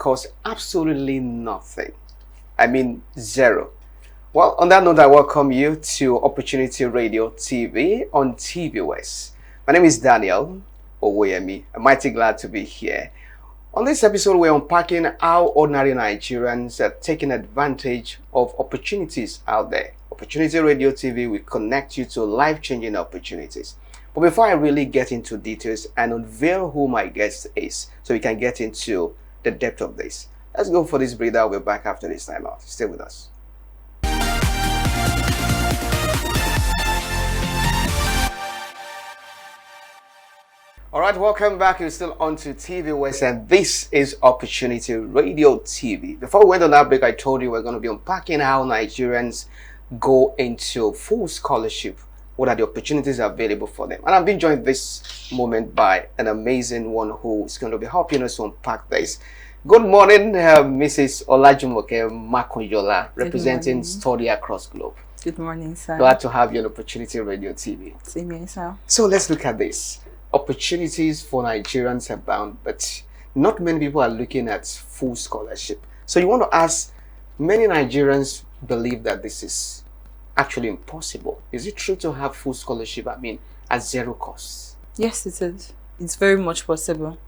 costs absolutely nothing. I mean, zero. Well, on that note, I welcome you to Opportunity Radio TV on TV West. My name is Daniel Owoyemi. I'm mighty glad to be here. On this episode, we're unpacking how ordinary Nigerians are taking advantage of opportunities out there. Opportunity Radio TV will connect you to life-changing opportunities. But before I really get into details and unveil who my guest is, so we can get into the depth of this, let's go for this breather. We'll be back after this time out. Stay with us. All right, welcome back. You're still on to TV West, and this is Opportunity Radio TV. Before we went on that break, I told you we're going to be unpacking how Nigerians go into full scholarship. What are the opportunities available for them? And I'm being joined this moment by an amazing one who is going to be helping us to unpack this. Good morning, Mrs. Olajumoke Makonyola, representing Study Across Globe. Good morning, sir. Glad to have you on Opportunity Radio TV. Same here, sir. So let's look at this. Opportunities for Nigerians abound, but not many people are looking at full scholarship. So you want to ask, many Nigerians believe that this is actually impossible. Is it true to have full scholarship, at zero cost? Yes, it is. It's very much possible.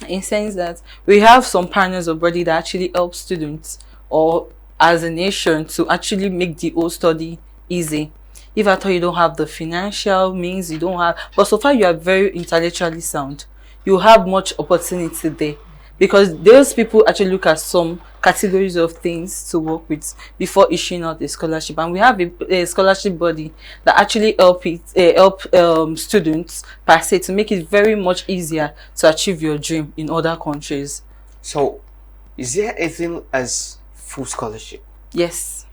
In sense that we have some partners of body that actually help students or as a nation to actually make the whole study easy. If at all you don't have the financial means, you don't have, but so far you are very intellectually sound, you have much opportunity there, because those people actually look at some categories of things to work with before issuing out a scholarship. And we have a scholarship body that actually help students per se to make it very much easier to achieve your dream in other countries. So is there anything as full scholarship? Yes.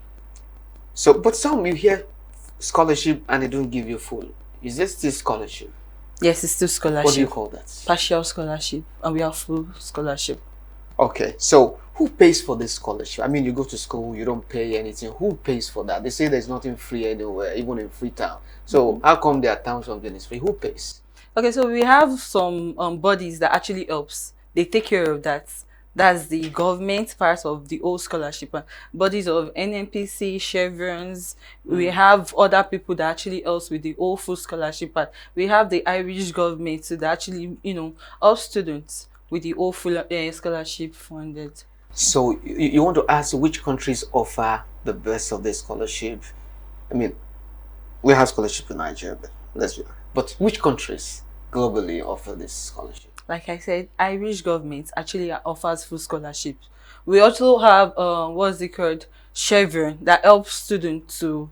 So, but some you hear scholarship and they don't give you full. Is this still scholarship? Yes, it's still scholarship. What do you call that? Partial scholarship, and we have full scholarship. Okay, so who pays for this scholarship? You go to school, you don't pay anything. Who pays for that? They say there's nothing free anywhere, even in Freetown. So how come there are towns something is free? Who pays? Okay, so we have some bodies that actually helps. They take care of that. That's the government part of the whole scholarship. Bodies of NNPC, Chevrons. We have other people that actually helps with the whole full scholarship part. We have the Irish government that actually, help students with the whole full scholarship funded. So you want to ask which countries offer the best of the scholarship? We have scholarship in Nigeria, but which countries globally offer this scholarship? Like I said, Irish government actually offers full scholarship. We also have Chevron that helps students to,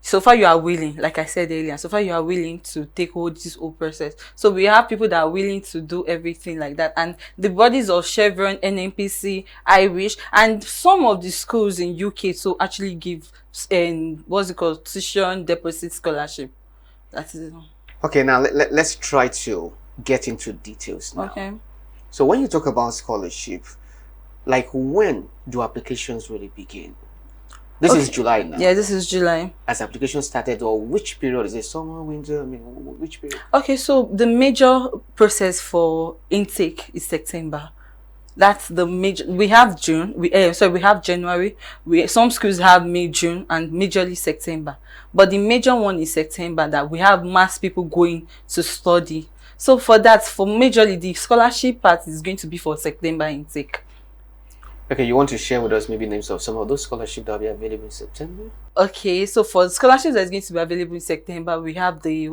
so far you are willing, like I said earlier, so far you are willing to take hold this whole process. So we have people that are willing to do everything like that. And the bodies of Chevron, NNPC, Irish, and some of the schools in UK so actually give tuition deposit scholarship. That is it. Okay, now let's try to get into details now. Okay. So when you talk about scholarship, like when do applications really begin? This is July now. Yeah, this is July. As application started, or which period? Is it summer, winter? Which period? Okay, so the major process for intake is September. That's the major. We have June. We have January. Some schools have May, June, and majorly September. But the major one is September, that we have mass people going to study. So for majorly, the scholarship part is going to be for September intake. Okay, you want to share with us maybe names of some of those scholarships that will be available in September? Okay, so for the scholarships that's going to be available in September, we have the,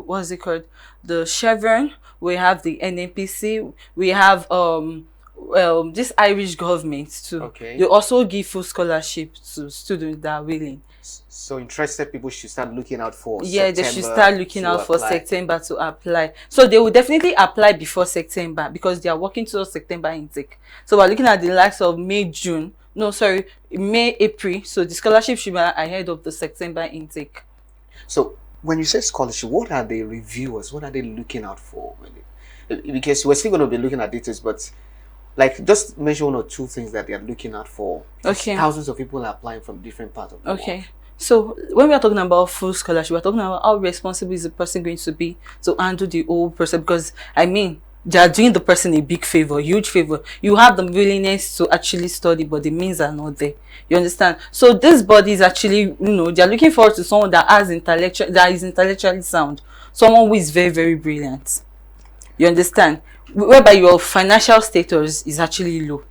the Chevron, we have the NNPC, we have this Irish government too. Okay. They also give full scholarship to students that are willing. So interested people should start looking out for September. They should start looking out for September to apply. So they will definitely apply before September because they are working towards September intake. So we're looking at the likes of May, April. So the scholarship should be ahead of the September intake. So when you say scholarship, what are the reviewers? What are they looking out for? Because we're still going to be looking at details, but like just mention one or two things that they are looking out for. Okay. Thousands of people are applying from different parts of the world. So when we are talking about full scholarship, we're talking about how responsible is the person going to be to handle the whole process. Because they are doing the person a big favor, huge favor. You have the willingness to actually study, but the means are not there. You understand? So this body is actually, they are looking forward to someone that is intellectually sound, someone who is very, very brilliant. You understand? Whereby your financial status is actually low.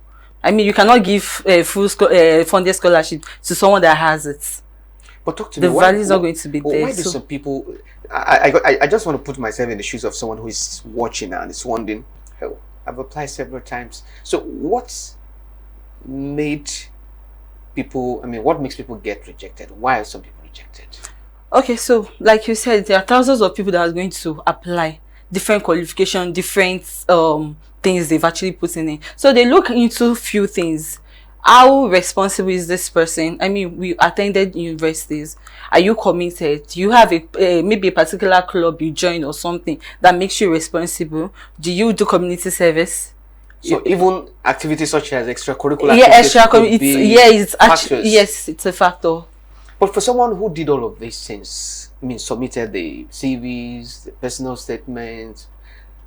I mean, you cannot give funded scholarship to someone that has it. But talk to the me. value is not going to be there. Why do some people? I just want to put myself in the shoes of someone who is watching and is wondering, oh, I've applied several times. So what made people? I mean, what makes people get rejected? Why are some people rejected? Okay, so like you said, there are thousands of people that are going to apply, different qualification, different things they've actually put in it. So they look into few things. How responsible is this person? I mean, we attended universities. Are you committed? Do you have maybe a particular club you join or something that makes you responsible? Do you do community service? So even activities such as extracurricular it's actually, yes, it's a factor. But for someone who did all of these things, I mean, submitted the CVs, the personal statements,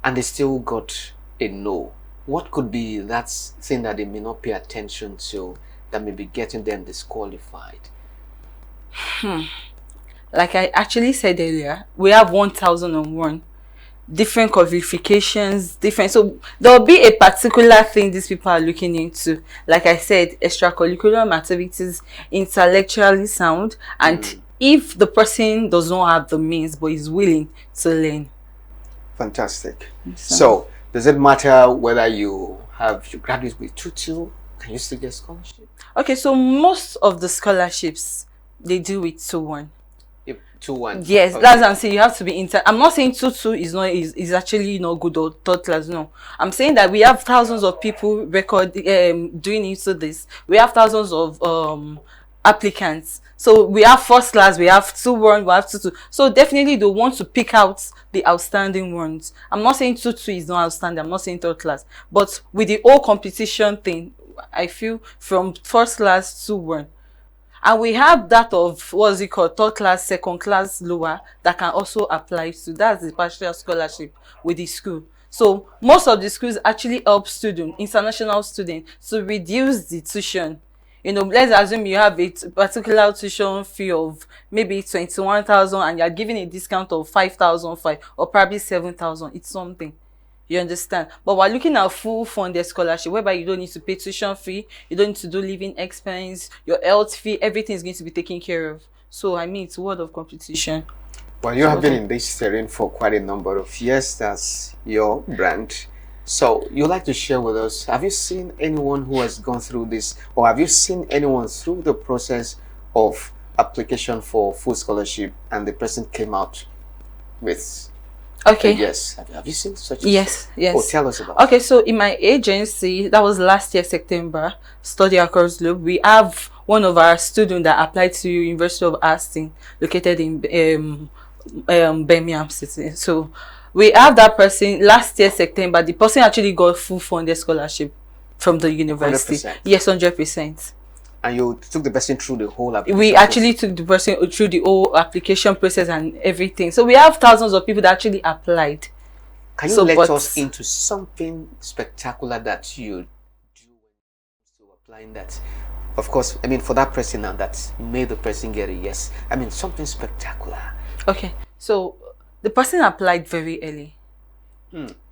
and they still got a no, what could be that thing that they may not pay attention to that may be getting them disqualified? Like I actually said earlier, we have 1001 different qualifications, different. So there will be a particular thing these people are looking into. Like I said, extracurricular activities, intellectually sound, and if the person does not have the means but is willing to learn. Fantastic. So does it matter whether you graduate with 2-2? Can you still get scholarship? Okay, so most of the scholarships they do with 2-1. 2-1. Yes, okay. That's what I'm saying. You have to be I'm not saying 2-2 is actually not good or third class. No, I'm saying that we have thousands of people doing into this. We have thousands of applicants. So we have first class, we have 2-1, we have 2-2. So definitely they want to pick out the outstanding ones. I'm not saying 2-2 is not outstanding. I'm not saying third class. But with the whole competition thing, I feel from first class to 1. And we have that of, what's it called, third class, second class, lower, that can also apply to. That's the partial scholarship with the school. So most of the schools actually help international students, to reduce the tuition. Let's assume you have a particular tuition fee of maybe 21,000 and you're giving a discount of 5,005 or probably 7,000. It's something. You understand? But we're looking at full funded scholarship, whereby you don't need to pay tuition fee, you don't need to do living expense, your health fee, everything is going to be taken care of. So I mean, it's a word of competition. Well, you have been in this terrain for quite a number of years. That's your brand. So you'd like to share with us, have you seen anyone who has gone through this, or have you seen anyone through the process of application for full scholarship and the person came out with yes? Have you seen such a yes Oh, tell us about okay, so in my agency, that was last year September, Study Across Globe, we have one of our students that applied to University of Austin, located in Birmingham City. So we have that person last year September. The person actually got full funded scholarship from the university. 100%. Yes, 100%. And you took the person through the whole application We actually took the person through the whole application process and everything. So we have thousands of people that actually applied. Can you let us into something spectacular that you do when applying that? Of course, I mean, for that person now that made the person get a yes. I mean, something spectacular. Okay, so the person applied very early.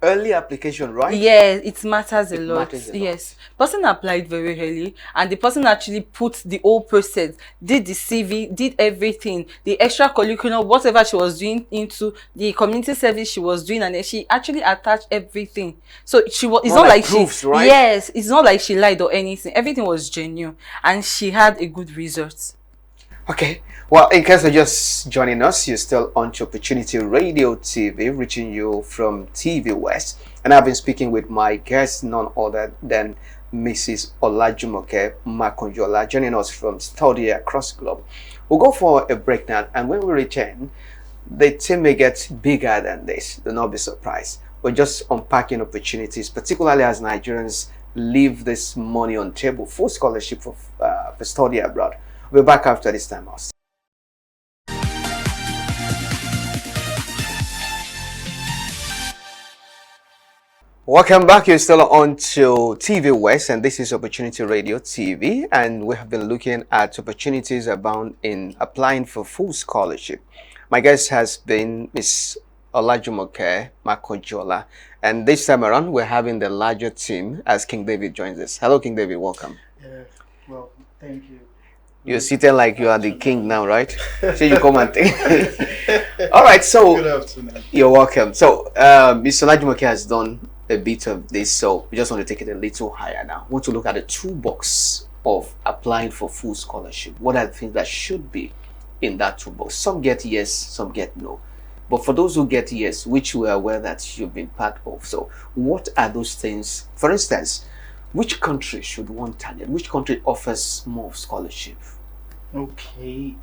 Early application, right? Yes, it matters a lot. Matters a lot. Yes, person applied very early, and the person actually put the whole process, did the CV, did everything, the extracurricular, whatever she was doing, into the community service she was doing, and then she actually attached everything. So it's not like proofs, right? Yes, it's not like she lied or anything. Everything was genuine, and she had a good result. Okay, well, in case you're just joining us, you're still on to Opportunity Radio TV, reaching you from TV West. And I've been speaking with my guest, none other than Mrs. Olajumoke Makonjola, joining us from Study Across Globe. We'll go for a break now, and when we return, the team may get bigger than this. Do not be surprised. We're just unpacking opportunities, particularly as Nigerians leave this money on table, full scholarship for study abroad. We'll be back after this time out. Welcome back. You're still on to TV West, and this is Opportunity Radio TV. And we have been looking at opportunities abound in applying for full scholarship. My guest has been Miss Olajumoke Makojola, and this time around, we're having the larger team as King David joins us. Hello, King David. Welcome. Yeah, well, thank you. You're sitting like you are the king now, right? So you come and take. All right, so Good afternoon. you're welcome. So, Mr. Olajumoke has done a bit of this, so we just want to take it a little higher now. We want to look at the toolbox of applying for full scholarship. What are the things that should be in that toolbox? Some get yes, some get no. But for those who get yes, which we are aware that you've been part of, so what are those things? For instance, which country should one target? Which country offers more scholarship? Okay.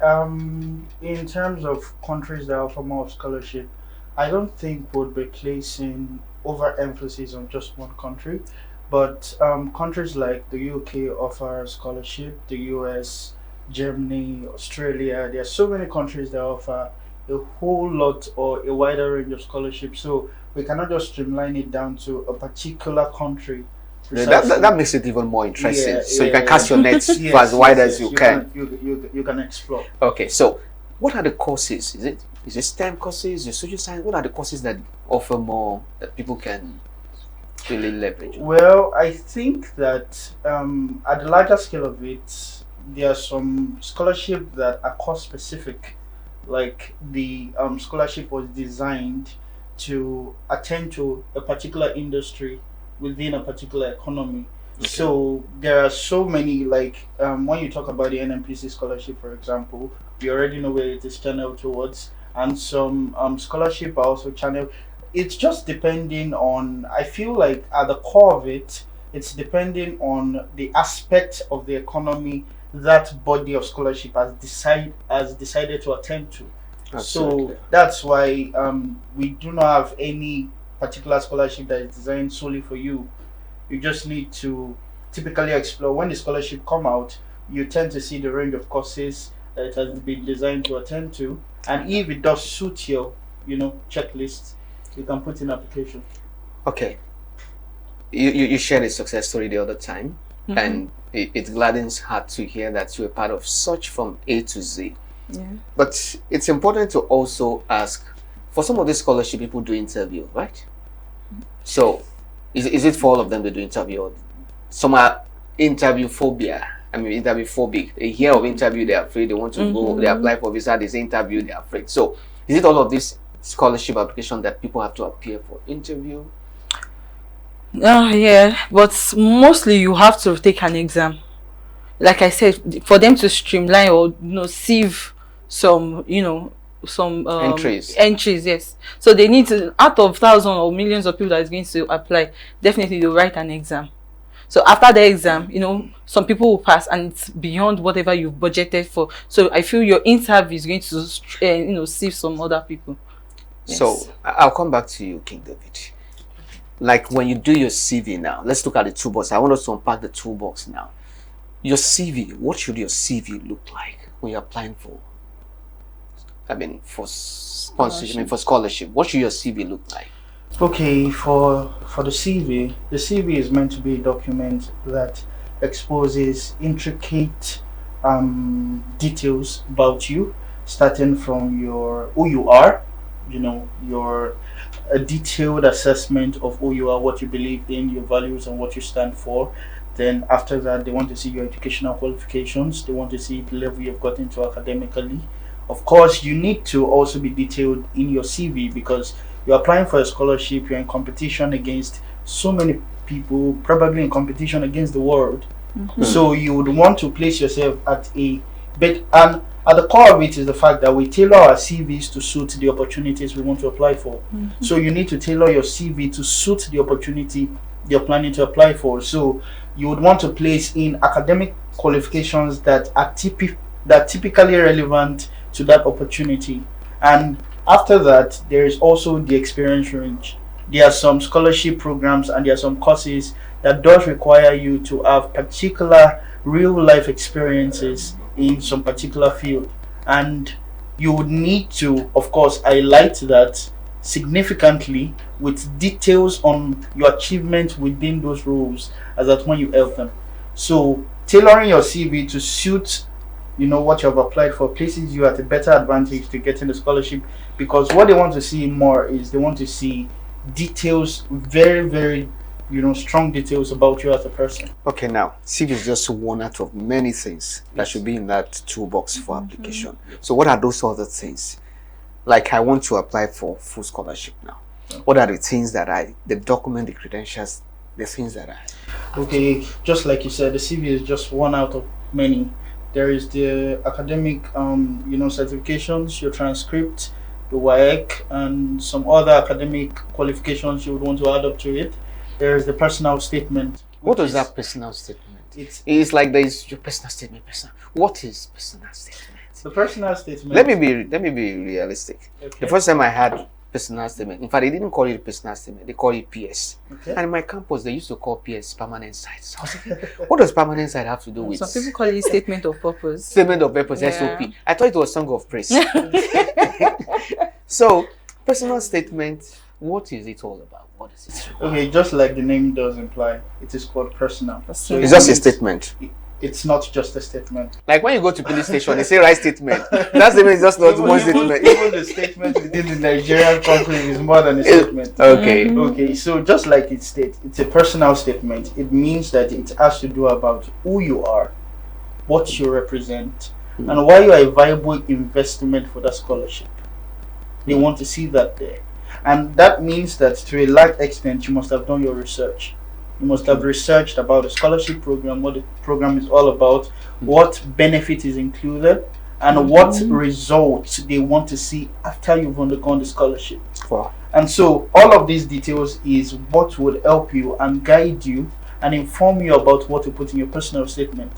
In terms of countries that offer more scholarship, I don't think we'll be placing overemphasis on just one country, but countries like the UK offer scholarship, the US, Germany, Australia. There are so many countries that offer a whole lot or a wider range of scholarship. So we cannot just streamline it down to a particular country. That makes it even more interesting. Yeah, So you yeah, can cast your nets Yes, for as wide yes, as you yes. can. You can explore. Okay, so what are the courses? Is it STEM courses? Is it social science? What are the courses that offer more that people can really leverage? Well, I think that at the larger scale of it, there are some scholarship that are course specific, like the scholarship was designed to attend to a particular industry within a particular economy. Okay. So there are so many, like when you talk about the NMPC scholarship, for example, we already know where it is channeled towards, and some scholarship are also channeled. It's just depending on, I feel like at the core of it, it's depending on the aspect of the economy that body of scholarship has decided to attend to. Absolutely. So that's why we do not have any particular scholarship that is designed solely for you. You just need to typically explore. When the scholarship come out, you tend to see the range of courses that it has been designed to attend to, and if it does suit your checklist, you can put in application. Okay. You shared a success story the other time, and it gladdens heart to hear that you were part of such from A to Z. Yeah. But it's important to also ask, for some of these scholarship people do interview, right? So is it for all of them to do interview? Or some are interview phobia. I mean, interview phobic. They hear of interview, they're afraid, they want to go, they apply for visa, they say interview, they're afraid. So is it all of this scholarship application that people have to appear for interview? Yeah, but mostly you have to take an exam. Like I said, for them to streamline or sieve some some entries, yes. So they need to, out of thousands or millions of people that is going to apply, definitely they'll write an exam. So after the exam, some people will pass, and it's beyond whatever you've budgeted for. So I feel your interview is going to sieve some other people. Yes. So I'll come back to you, King David. Like when you do your CV now, let's look at the toolbox. I want us to unpack the toolbox now. Your CV, what should your CV look like when you're applying for? For sponsorship, for scholarship. What should your CV look like? Okay, for the CV is meant to be a document that exposes intricate details about you, starting from who you are, a detailed assessment of who you are, what you believe in, your values, and what you stand for. Then after that, they want to see your educational qualifications. They want to see the level you've gotten to academically. Of course, you need to also be detailed in your CV, because you're applying for a scholarship, you're in competition against so many people, probably in competition against the world. So you would want to place yourself at the core of it is the fact that we tailor our CVs to suit the opportunities we want to apply for. So you need to tailor your CV to suit the opportunity you're planning to apply for. So you would want to place in academic qualifications that are typically relevant to that opportunity. And after that, there is also the experience range. There are some scholarship programs and there are some courses that does require you to have particular real life experiences in some particular field, and you would need to, of course, highlight that significantly with details on your achievement within those roles as at when you help them. So tailoring your CV to suit what you have applied for places you at a better advantage to getting the scholarship, because what they want to see more is they want to see details, very very strong details about you as a person. Okay, now CV is just one out of many things that should be in that toolbox for application. So what are those other things? Like, I want to apply for full scholarship now. What are the things that the document, the credentials, the things that Okay, just like you said, the CV is just one out of many. There is the academic certifications, your transcript, the WAEC, and some other academic qualifications you would want to add up to it. There is the personal statement. What is that personal statement? It's like there is your personal statement. What is personal statement? The personal statement. Let me be realistic. Okay. The first time I had personal statement, in fact, they didn't call it personal statement. They call it PS. Okay. And in my campus, they used to call PS permanent site. So I was like, what does permanent site have to do with? Some people call it statement of purpose. Statement of purpose, Yeah. SOP. I thought it was song of praise. So, personal statement. What is it all about? What is it? Okay, just like the name does imply, it is called personal. So It's just a statement. It's not just a statement. Like when you go to police station, they say write statement. That statement is just not one statement. Even the statement within the Nigerian country is more than a statement. Okay. Okay, so just like it states, it's a personal statement. It means that it has to do about who you are, what you represent, and why you are a viable investment for that scholarship. They want to see that there. And that means that to a large extent, you must have done your research. You must have researched about the scholarship program, what the program is all about, what benefit is included, and what results they want to see after you've undergone the scholarship. Wow. And so all of these details is what would help you and guide you and inform you about what to put in your personal statement.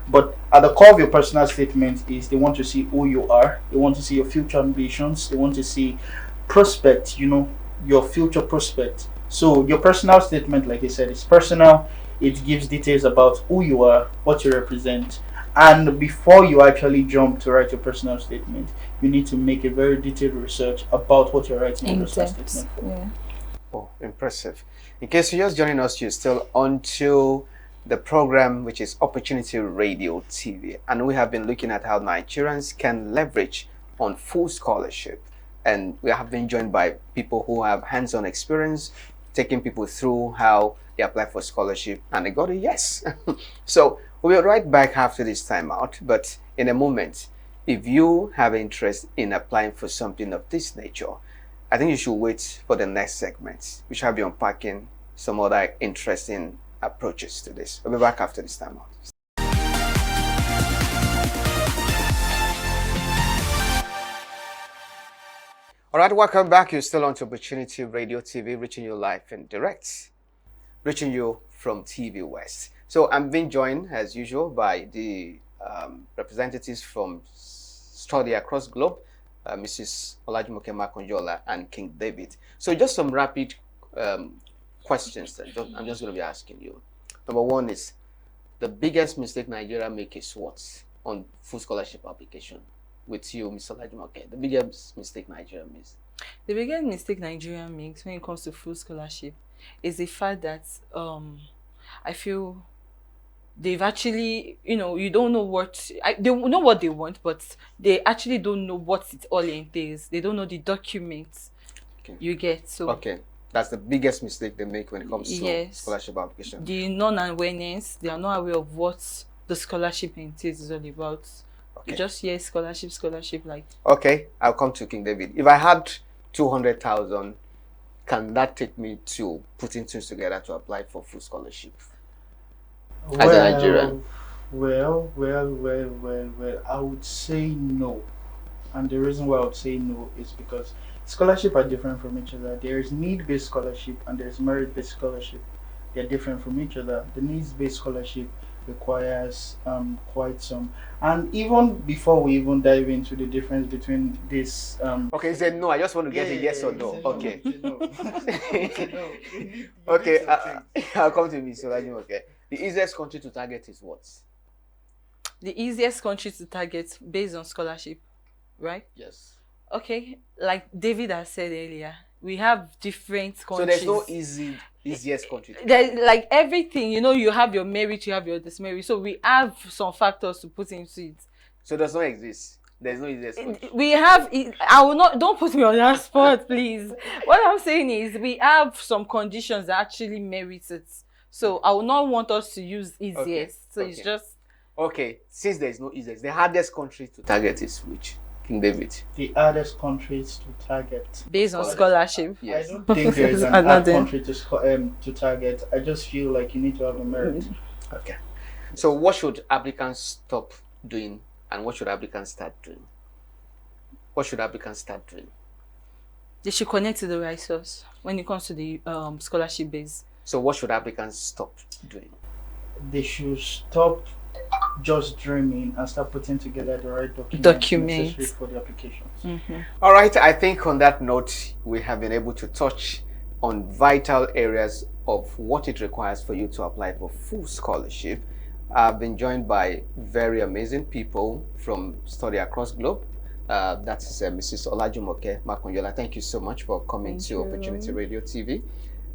But at the core of your personal statement is they want to see who you are, they want to see your future ambitions, they want to see prospect, your future prospect. So your personal statement, like I said, is personal. It gives details about who you are, what you represent, and before you actually jump to write your personal statement, you need to make a very detailed research about what you're writing your personal statement for. Yeah. Oh, impressive. In case you're just joining us, you're still onto the program, which is Opportunity Radio TV. And we have been looking at how Nigerians can leverage on full scholarship. And we have been joined by people who have hands-on experience, taking people through how they apply for scholarship and they got a yes. So we'll be right back after this time out. But in a moment, if you have interest in applying for something of this nature, I think you should wait for the next segment, which I'll be unpacking some other interesting approaches to this. We'll be back after this time out. All right, welcome back. You're still on to Opportunity Radio TV, reaching you live and direct, reaching you from TV West. So I'm being joined, as usual, by the representatives from Study Across Globe, Mrs. Olajumoke Makonjola and King David. So just some rapid questions that I'm just going to be asking you. Number one is, the biggest mistake Nigeria makes is what on full scholarship application? With you, Mr. Olajumoke, the biggest mistake Nigeria makes? The biggest mistake Nigeria makes when it comes to full scholarship is the fact that I feel they've actually, you don't know what, they know what they want, but they actually don't know what it all entails. They don't know the documents you get. So okay, that's the biggest mistake they make when it comes to scholarship application. The non-awareness, they are not aware of what the scholarship entails is all about. You just hear scholarship like. Okay, I'll come to King David. If I had 200,000, can that take me to putting things together to apply for full scholarship as a Nigerian? Well, I would say no. And the reason why I would say no is because scholarship are different from each other. There is need-based scholarship and there is merit-based scholarship. They are different from each other. The needs-based scholarship requires quite some, and even before we even dive into the difference between this okay, he said no. I just want to get a yes or no. Okay. No. Okay, I'll come to me. So okay, the easiest country to target is what? The easiest country to target based on scholarship, right? Yes. Okay, like David has said earlier, we have different countries. So there's no easiest country. There's, like everything, you have your merit, you have your dismerit. So we have some factors to put into it. So it does not exist. There's no easiest country. We have. I will not. Don't put me on that spot, please. What I'm saying is, we have some conditions that actually merit it. So I will not want us to use easiest. Okay. So it's just. Okay, since there is no easiest, the hardest country to target is which? King David. The hardest countries to target. Based on scholarship. Yes. I don't think there is an hard Another. country to target. I just feel like you need to have a merit. Okay. So what should applicants stop doing and what should applicants start doing? What should applicants start doing? They should connect to the right source when it comes to the scholarship base. So what should applicants stop doing? They should stop just dreaming and start putting together the right documents necessary for the applications. All right, I think on that note, we have been able to touch on vital areas of what it requires for you to apply for full scholarship. I've been joined by very amazing people from Study Across Globe. That is Mrs. Olajumoke Makonyola. Thank you so much for coming to Opportunity Radio TV.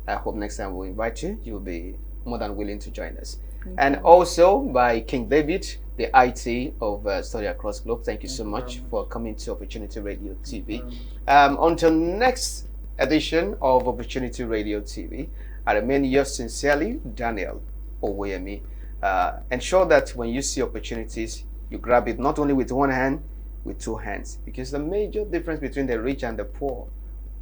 I hope next time we'll invite you. You'll be more than willing to join us. And also by King David, the IT of Study Across Globe. Thank you so much for coming to Opportunity Radio TV. Until next edition of Opportunity Radio TV, I remain yours sincerely, Daniel Oweyemi. Ensure that when you see opportunities, you grab it not only with one hand, with two hands. Because the major difference between the rich and the poor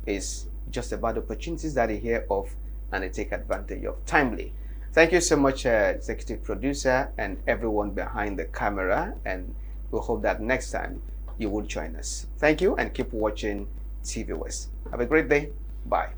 is just about opportunities that they hear of and they take advantage of timely. Thank you so much, executive producer and everyone behind the camera. And we hope that next time you will join us. Thank you and keep watching TV West. Have a great day. Bye.